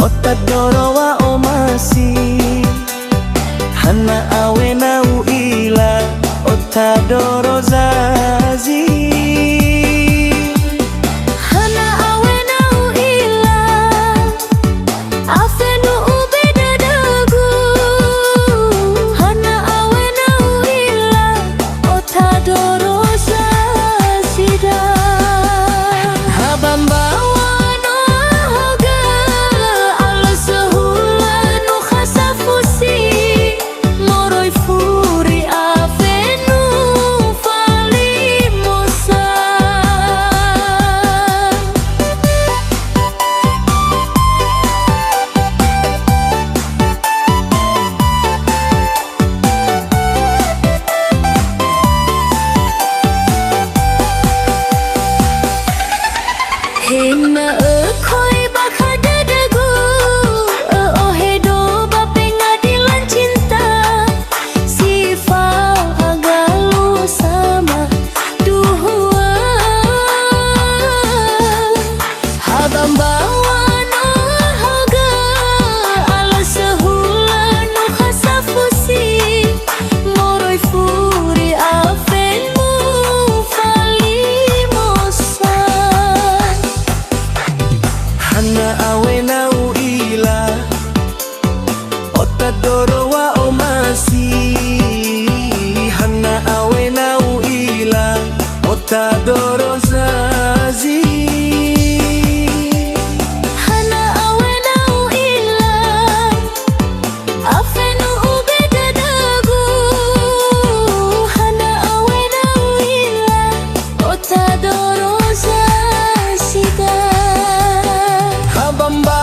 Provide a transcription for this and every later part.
Otadoro wa omasi Hana awe na uila Otadoro zazi Otadoro wa omasi Hana awe na uila Otadoro zazi Hana awe na uila Afenu ubeda dagu Hana awe na uila Otadoro zazida Habamba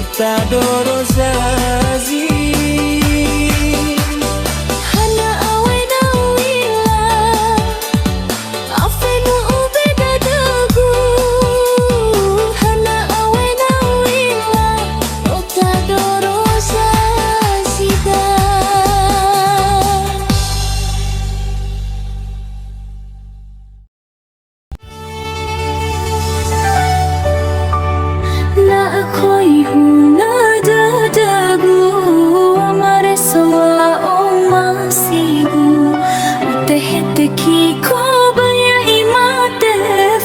Otadoro zazi Hana awe na uila Afenu ubeda dagu Hana awe na uila Otadoro zazida La ako'y hunadadago Amare sawa omasigo Utehete ko baya imate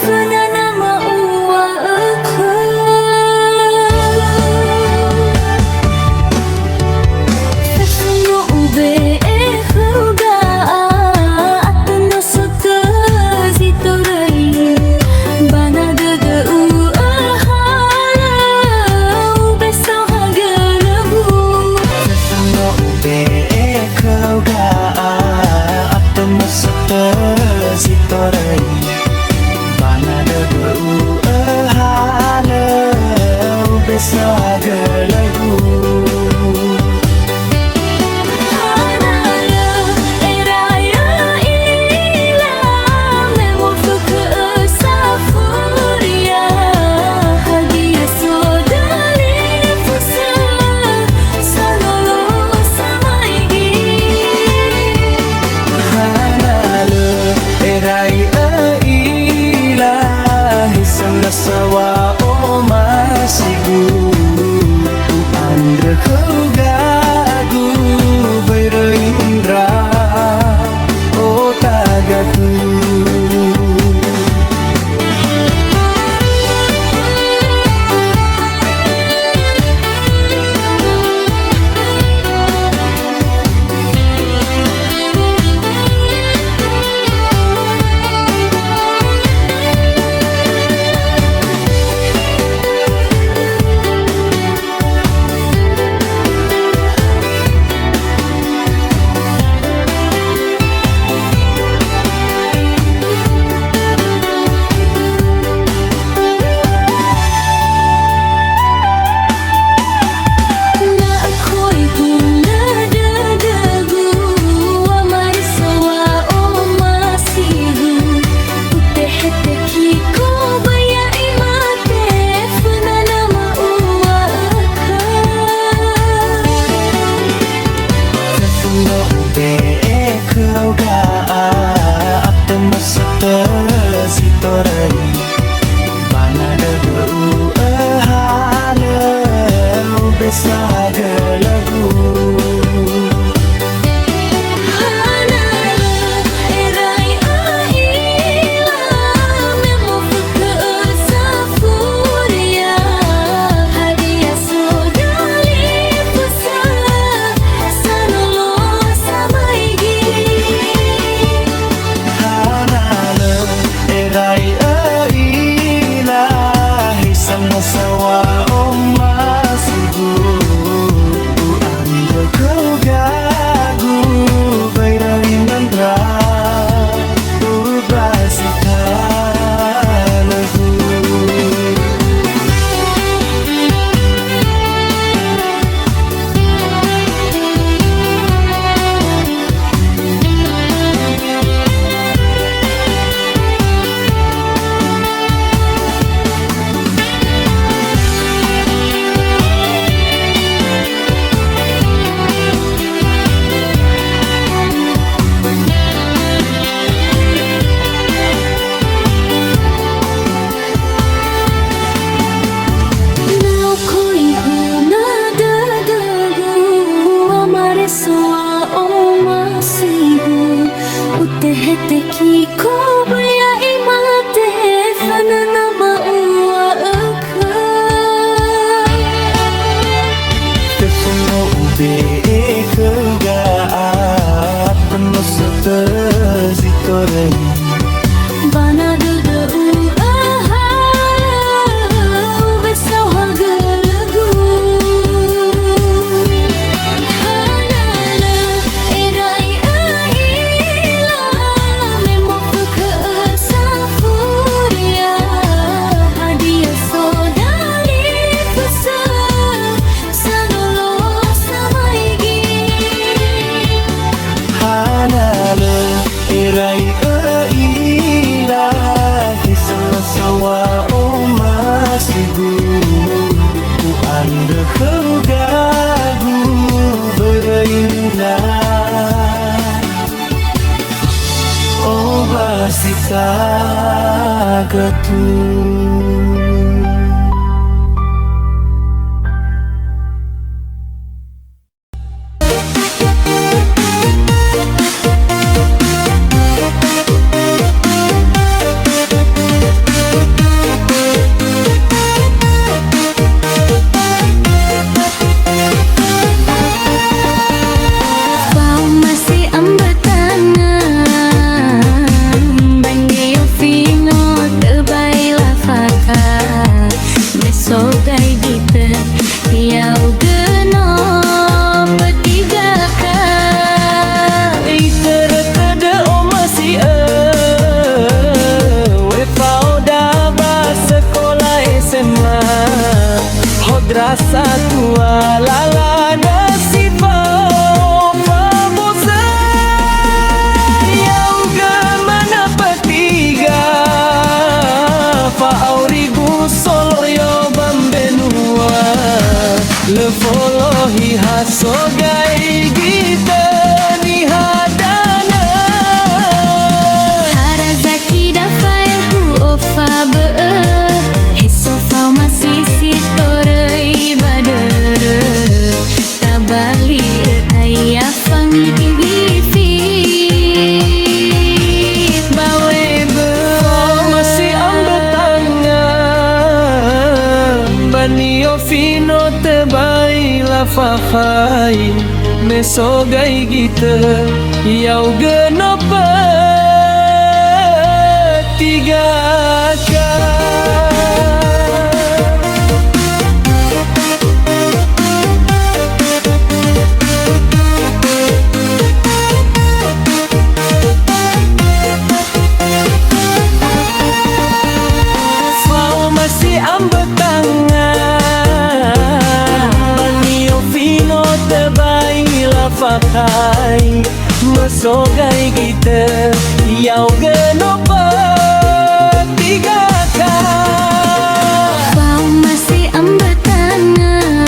Funana mauwa ako Fefno ube ehuga Ato no soto zitorai Banadaga Sitorai Banada berhala Besar gelagu Rai Teki ko baya imate Fana nama ua eka Tersungo ube kegaat Penuh setezitoreng Bana dada ua Besau harga lagu Hanana erai ahila Memang kesafuria Hadiah saudari pesan Sanolo samaigi Hanale erai ilahi Sama-sama umasigu Ku anda kegagu berindah Oh basita ketu Kau masih ambetangan Banggeo fino terbaiklah fakar Besok gai kita Tiau genop bertiga kali Itertada o masih Wepau daba sekolah SMA Hodrasa tua lala nasifau Famosa Yang gemana petiga Faaurigu solyo bambenua Lefolohi hasogai gita ni hadana Harazaki dafai hu ofa be'er Esofau masih sitorei bader Tabali ayah fangi wifi Bawe Oh, masih ambetangan Banio fino tebai la fahai Mesogai kita Yau genop tiga Fau masih ambetangan Banio fino tebai la fahai Mesogai kita Yau genop tiga Kau masih ambetangan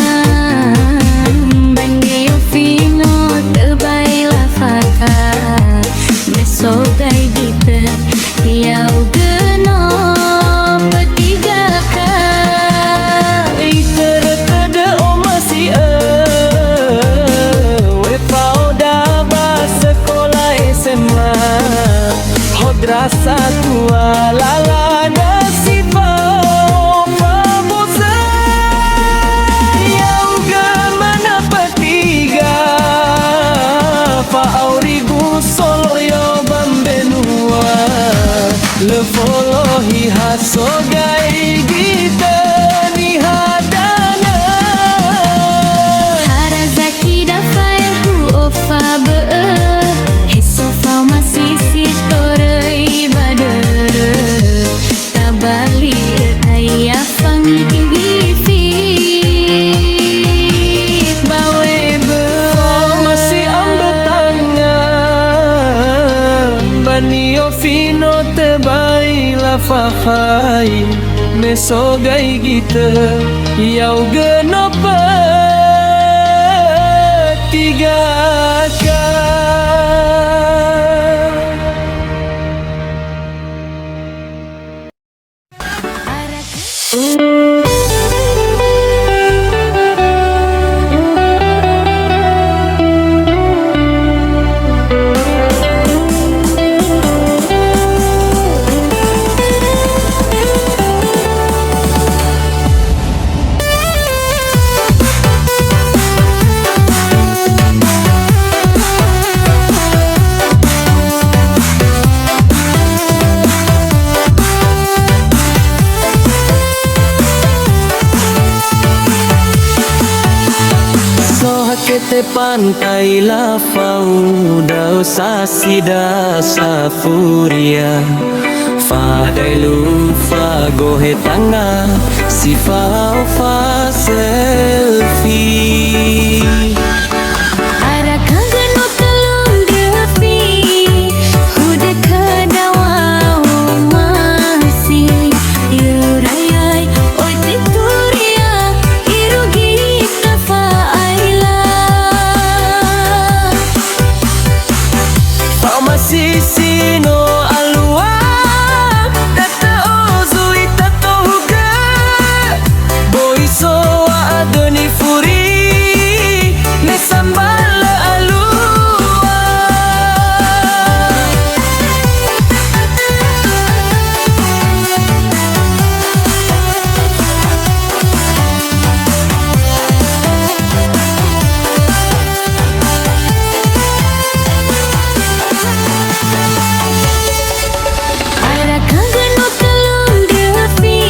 Banggeo fino terbaiklah fakar Besok gai kita Tiau genop bertiga kali Itertada o masih Wepau daba sekolah SMA Hodrasa tua lala nasifau Famosa Yang gemana petiga Faaurigu solyo bambenua Lefolohi hasogai gita ni hadana Harazaki dafai hu ofa be'er Esofau masih sitorei bader Tabali ayah fangi wifi Bawe Oh, masih ambetangan Banio fino tebai la fahai Mesogai kita Yau genop tiga pantai lafau dau sasida safuria fa dai lu fa gohe tanga si fa fa selfie Arakang geno telung depi Huda kadawau masih Yurayai oi tituria Irugi tafa aila fa masih sino alua tata ozui tato huga boy so adoni furi le sambal alua Arakang geno telung depi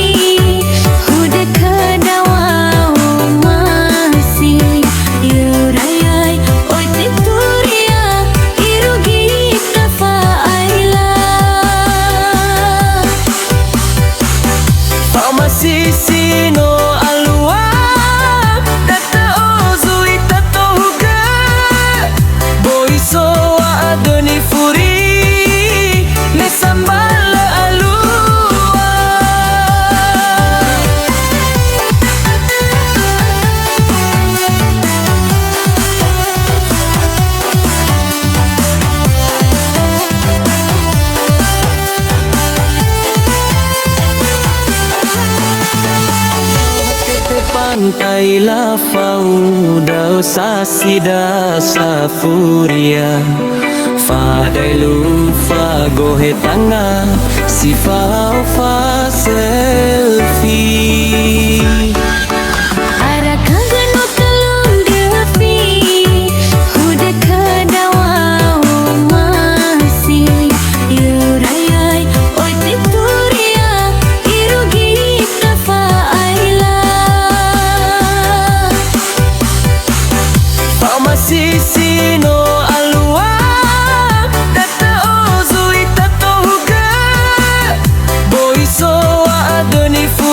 Huda kadawau masih Yurayai oi tituria Irugi tafa aila fa masih sino alua tata ozui tato huga boy so adoni furi le sambal alua pantai lafau dau sasida safuria fa dai lu fa gohe tanga si fa fa selfie Arakang geno telung depi Huda kadawau masih Yurayai oi tituria Irugi tafa aila fa masih sino alua tata ozui tato huga boy so adoni fu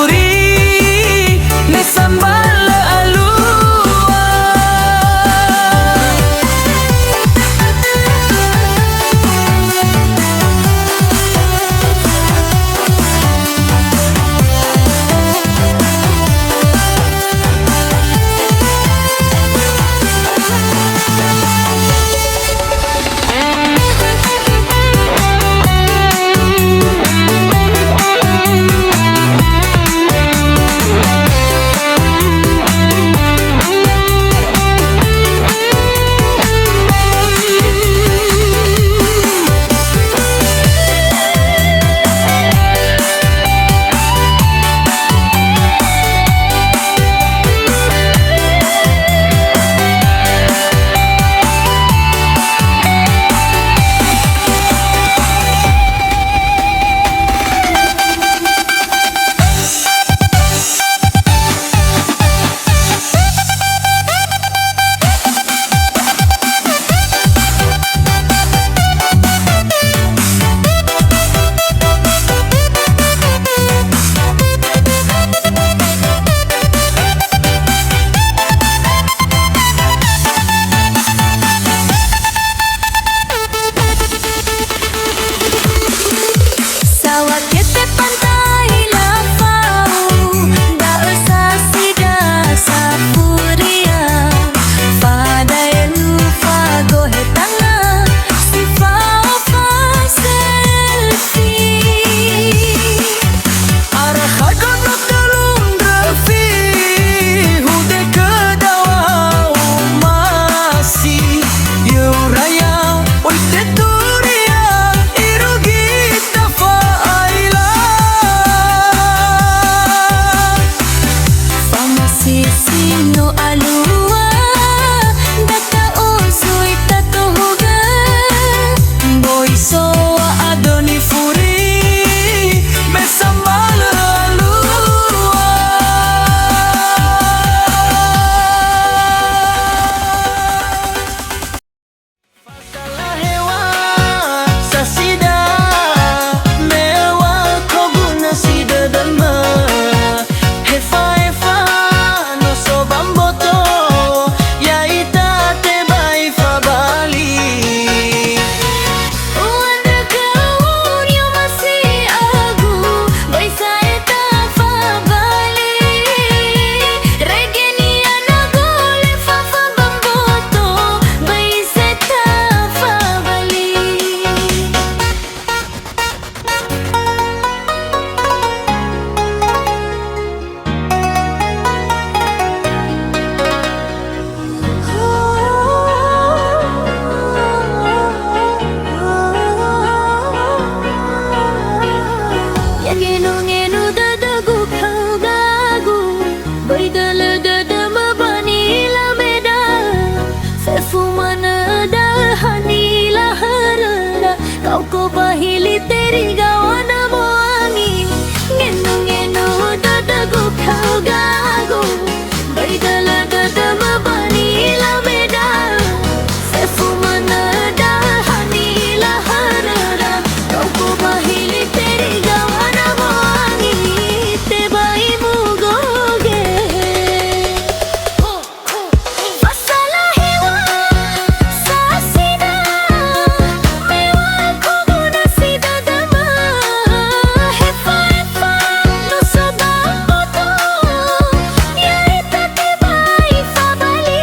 bahili teri gawana moangi ngenu ngenu dadagu khau gagu baidala dadama bani la meda sefumana da hani la harara kau bahili teri gawana moangi te bai mugoge fasala hewa sasina mewa kuguna sida dama hefa hefa no sababoto yaita te bai fabali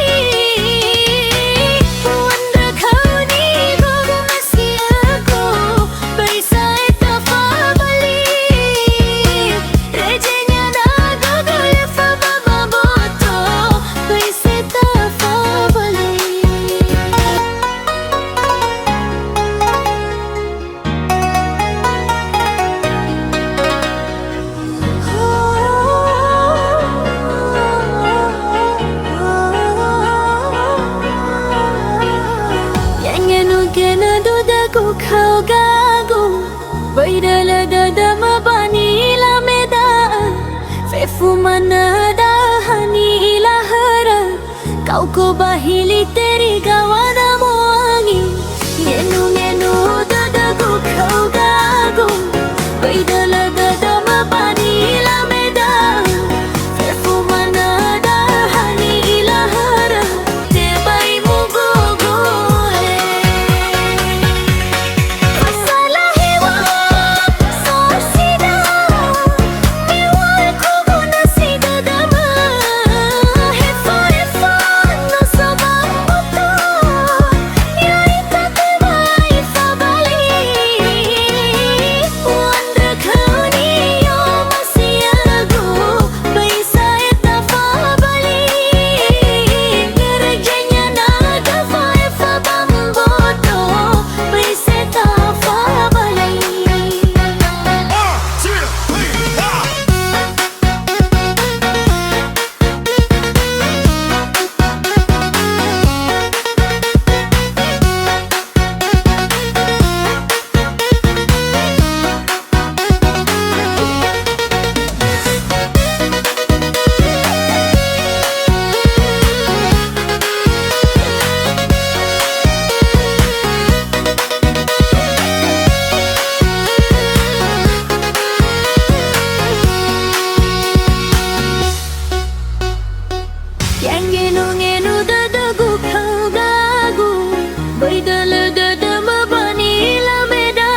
wanda kauni gogo masiako baisa eta fabali rejenya na gogo lefa bababoto baisa eta fabali Yangenu kena dudaku kau gagu baidala dadama bani la meda fefu manada hani la hara kau ko bahili teri gawana moangi ngenu ngenu dadaku kau gagu baidala dadama bani la meda fefu manada hani la hara te bai mugogo fasala hewa sasida mewa kuguna sida dama hefa hefa no sababoto yaita te bai fabali wanda kauni yo masiago baisa eta fabali rejenya na gafa efa bamboto baisa eta fabali Yangenu ngenu dadagu kau gagu baidala dadama bani la meda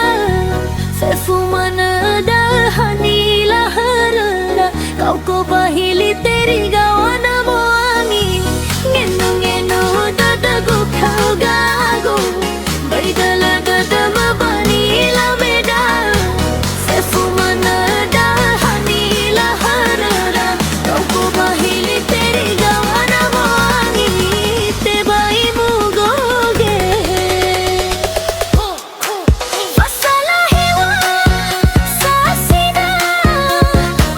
fefu manada hani la harara kau ko bahili teri gawana moangi ngenu ngenu dadagu kau gagu baidala dadama bani la meda fefu manada hani la harara kau ko bahili teri gawana moangi te bai mugoge fasala hewa sasina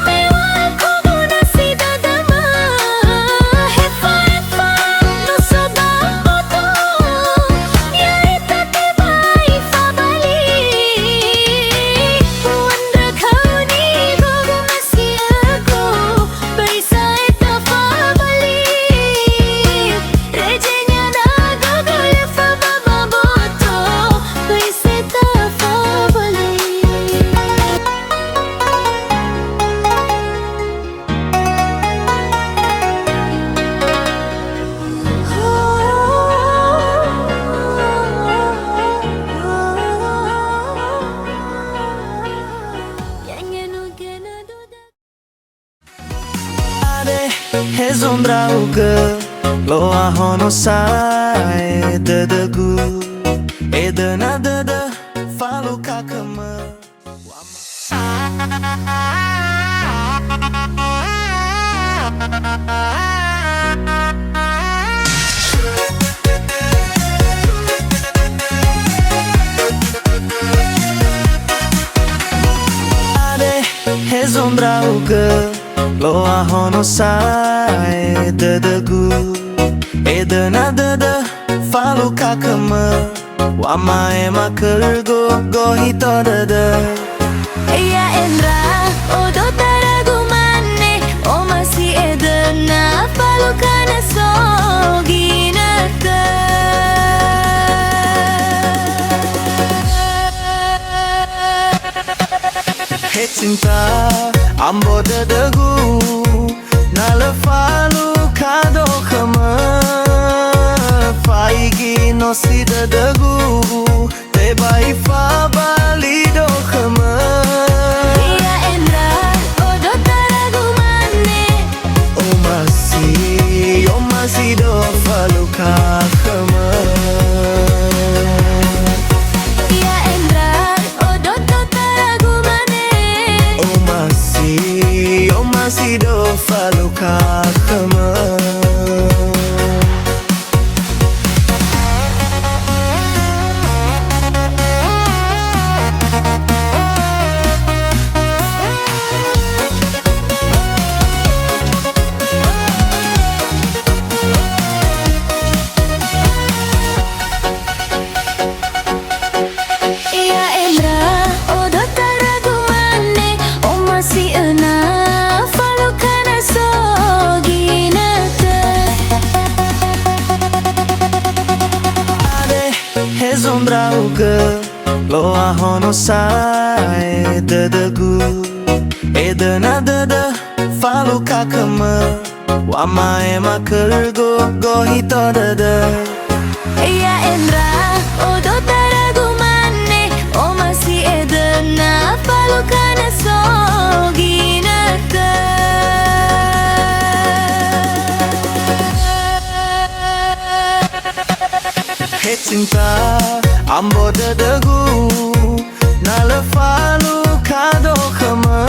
mewa kuguna sida dama hefa hefa no sababoto yaita te bai fabali wanda kauni gogo masiako baisa eta fabali rejenya na gogo lefa bababoto baisa eta fabali Yangenu kena dudaku Ade hezombrau ke loa hono sai dadagu edana dada falu kakama Ade hezombrau ke loa hono sai dadagu edana dada falu kakama Wamae makergo gohito dada. Ya Endra, odo taragu mane, o masih edena palukana soginata. He cinta ambo dadagu, nalefalu kado kama. Faigi no si dadagu, te bai fa balido kama. Ya Endra, odo taragu mane, O masih do faluka kama. ya Endra, odo taragu mane. O masih do faluka kama. Ya Endra, odo taragu mane, o masih ena falukana soginata. Ade hezombrauga lo ahono sai dadagu. Edana dada faluka kama. Wamae makergo gohito dada. Ya Endra, odo taragu mane, o masih edena falukana soginata. He cinta ambo dadagu, nalefalu kado kama.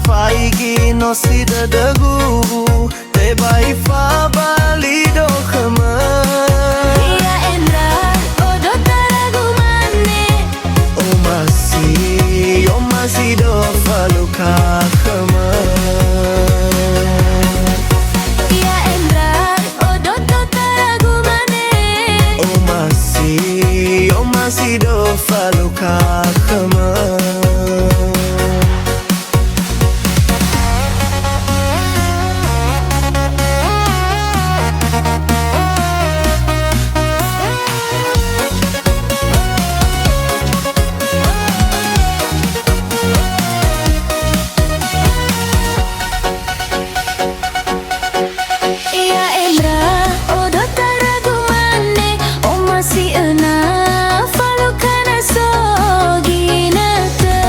Faigi no si dadagu, te bai fa balido kama. Ya Endra, odo taragu mane, O masih do faluka kama. ya Endra, odo taragu mane. O masih do faluka kama. Ya Endra, odo taragu mane, o masih ena falukana soginata.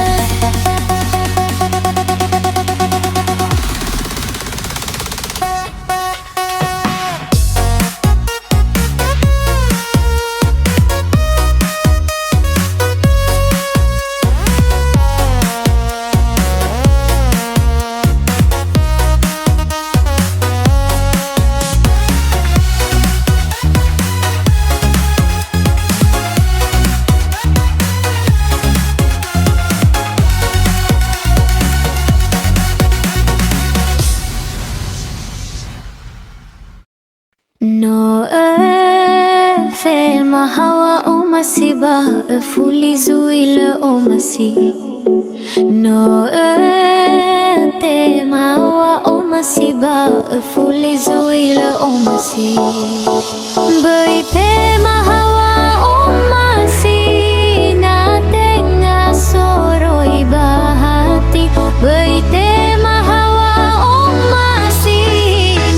No ferma hawa o masiba fulizu ile o masi. No tema hawa o masiba fulizu ile o masi. Bai tema hawa o masi na tenga soro ibahati. Bai tema hawa o masi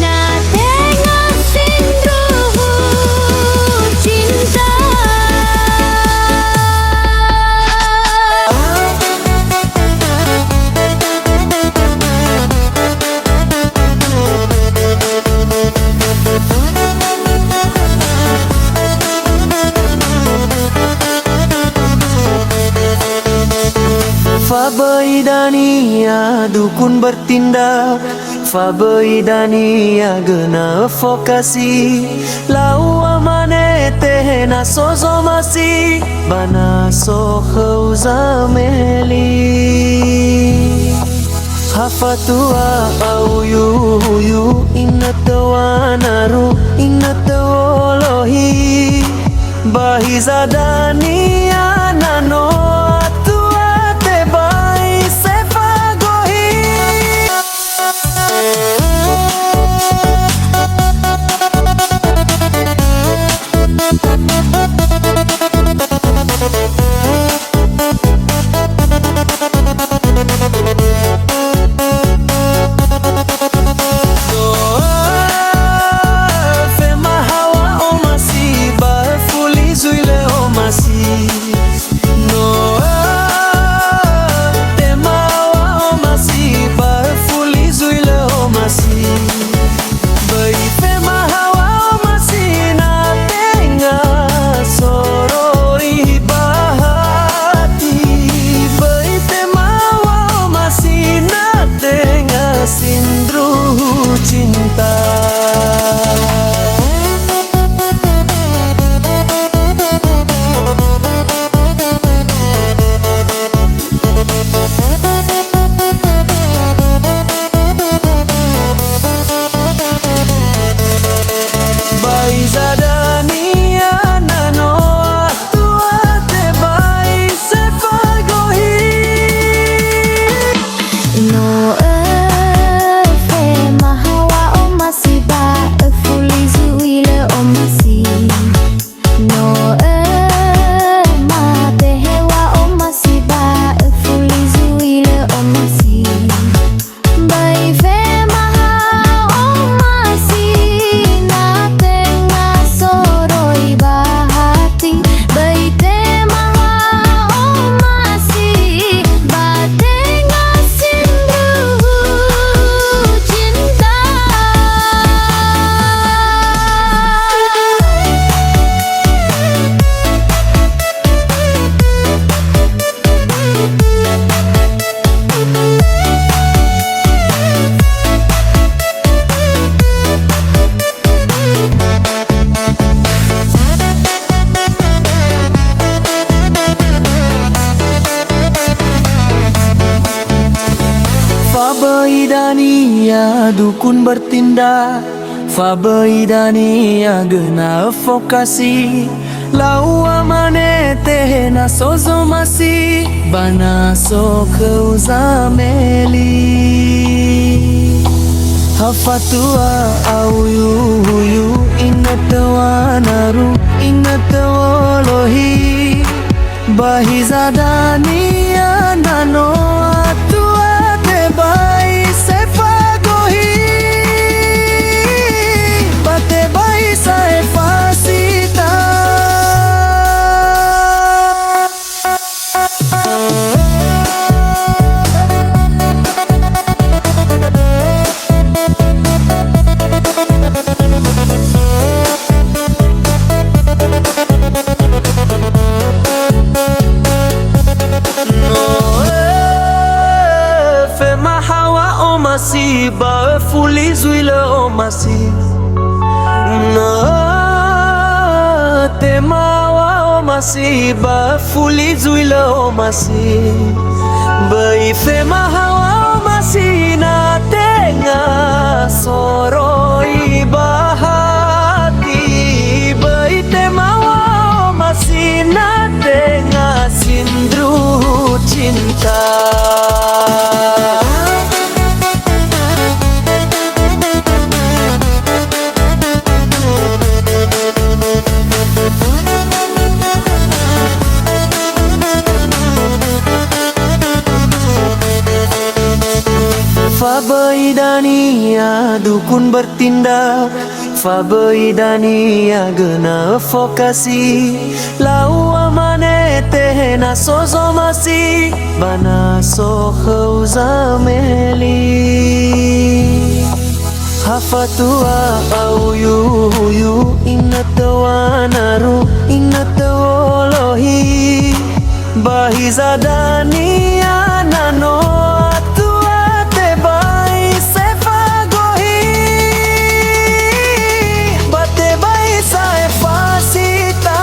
na tenga sindruhu cinta. Fabeidania dukun bertindak, Fabeidania gena vokasi. Lawa mane teh na sozo masi, bana so zameli. Hafatua au yu inatawa naru inatawolohi. Bahizadani anano atua te bai se fagohi. Fabeidania dukun bertindak, Fabeidania gena vokasi, Laua mane tehena sozo masih bana so keuzameli. Hafatua au yuhu inatawa naru inatawa lohi. Bahizadani anano atua te bai se fagohi. Bate bai sa e fasita. Masih ba fuli zuile o masih na temawa o masih ba fuli zuile o masih bai fe mahawa o masih na tenga soroi bahati bai temawa o masih na tenga sindru cinta. Fabeidania dukun bertindak, Fabeidania gena vokasi, Laua mane tehena sozo masih bana so keuzameli. Hafatua au yuhu inatawa naru inatawa lohi. Bahizadani anano atua te bai se fagohi. Bate bai sa e fasita.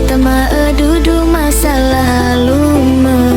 tema dudu masa lalu mah.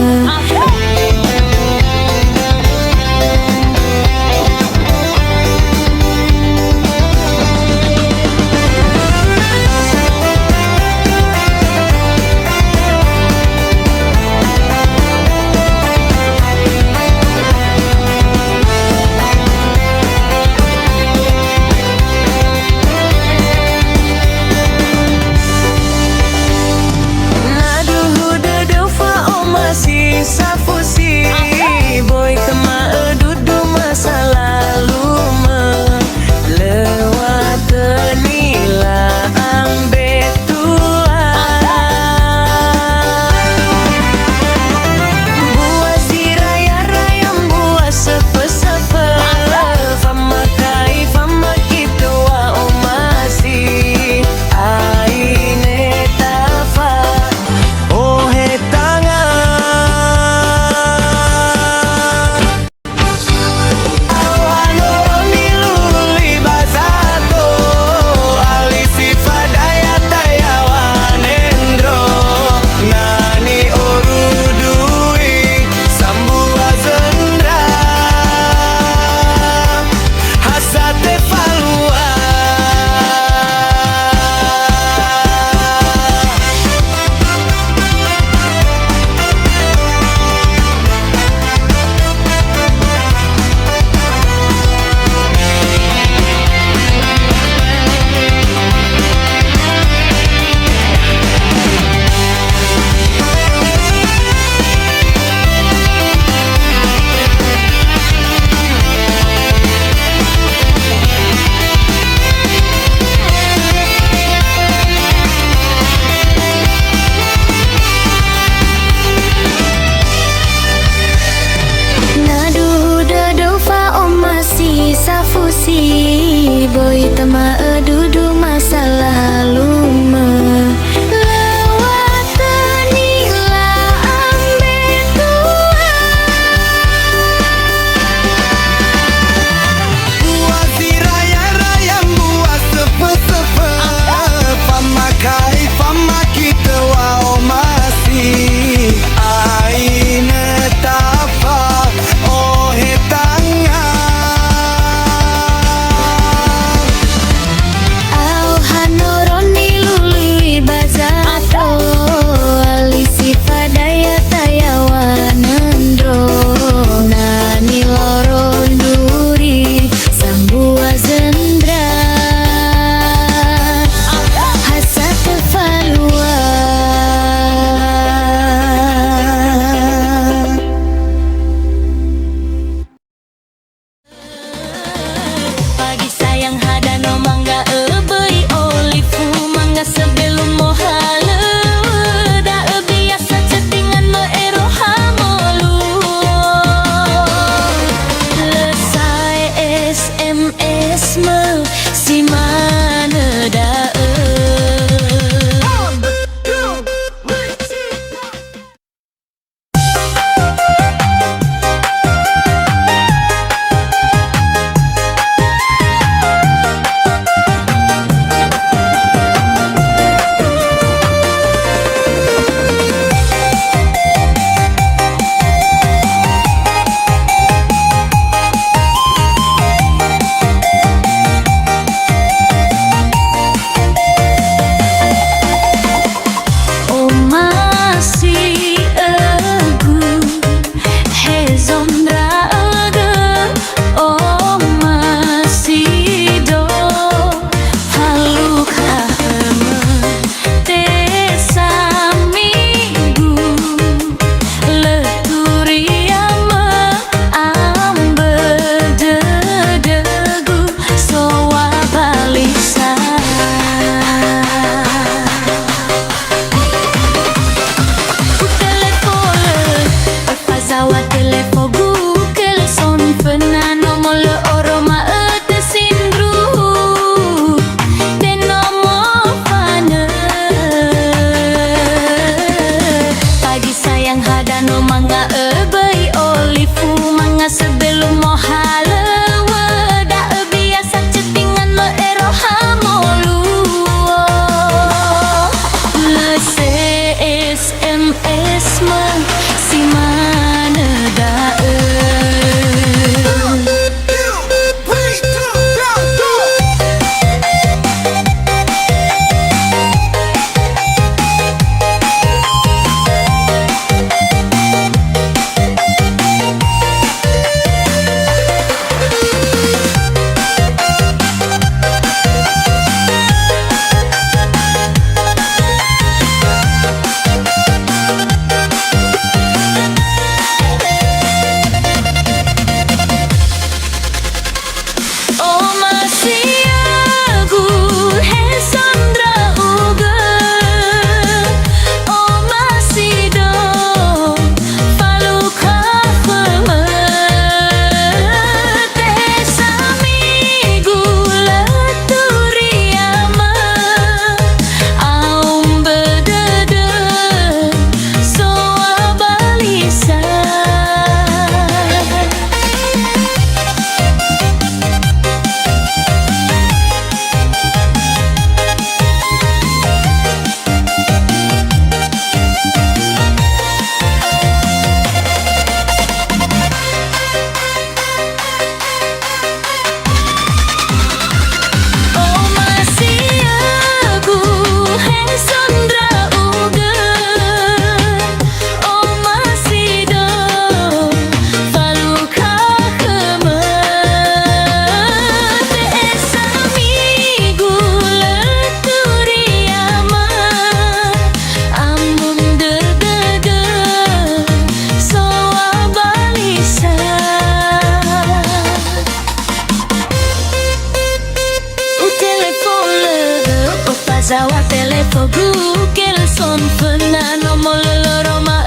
gu kel son fenano mololo ma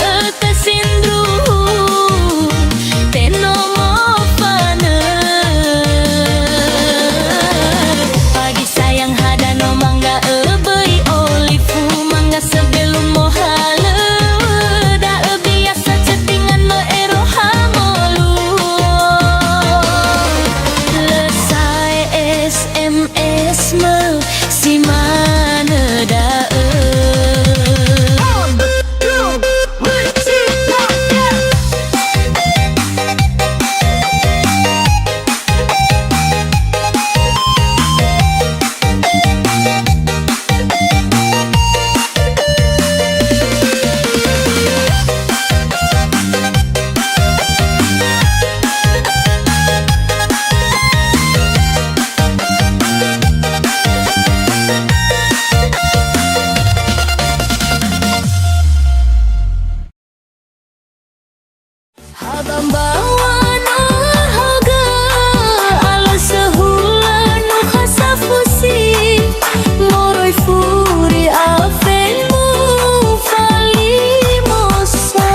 sindru teno mo pane pagi sayang hadano mangga ebei olifu mangga sebelum mo hale da biasa chattingan no eroha molu lesai SMS me si mana da Habang bawa no haga ala sehula no kasafusi moroi furi afen mu fali mosa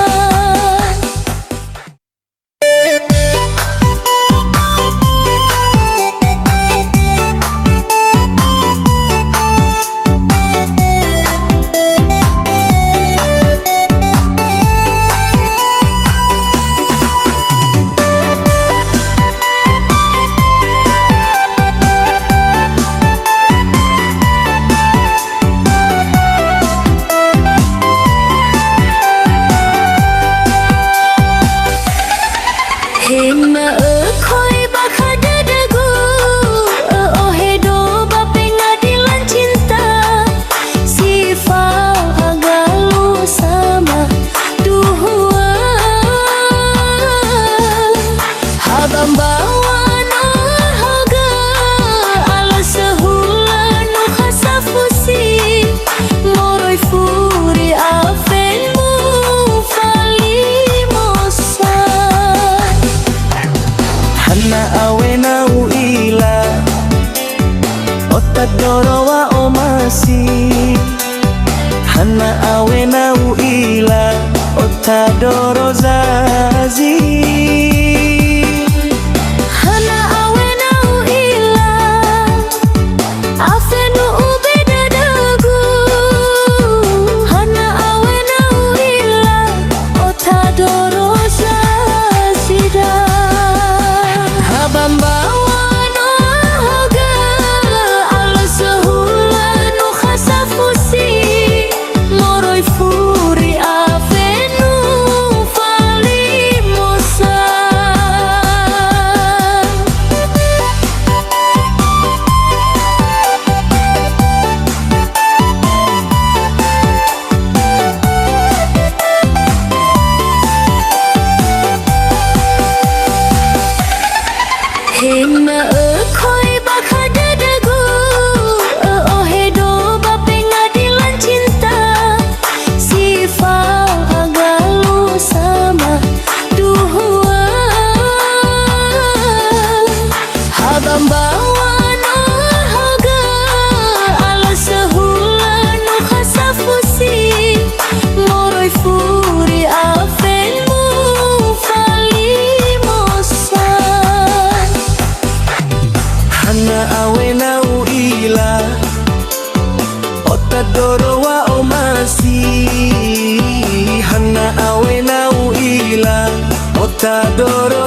Hema khoi bakha dadagu ohedo bape ngadilan cinta sifa agalu sama duhua habang bawa no haga ala sehula no kasafusi moroi furi afen mu fali mosa Hana awena uila Otadoro wa omasi Hana awena uila Otadoro zazi Hana awena uila afenu ubeda dagu Hana awena uila otadoro sasida Habang bawa no haga ala sehula no kasafusi moroi furi afenu fali mosa Hema khoi bakha dadagu ohedo bape ngadilan cinta sifa agalu sama duhua habang bawa no haga ala sehula no kasafusi moroi furi afen mu fali mosa Hana awena uila Otadoro wa omasi Hana awena uila Otadoro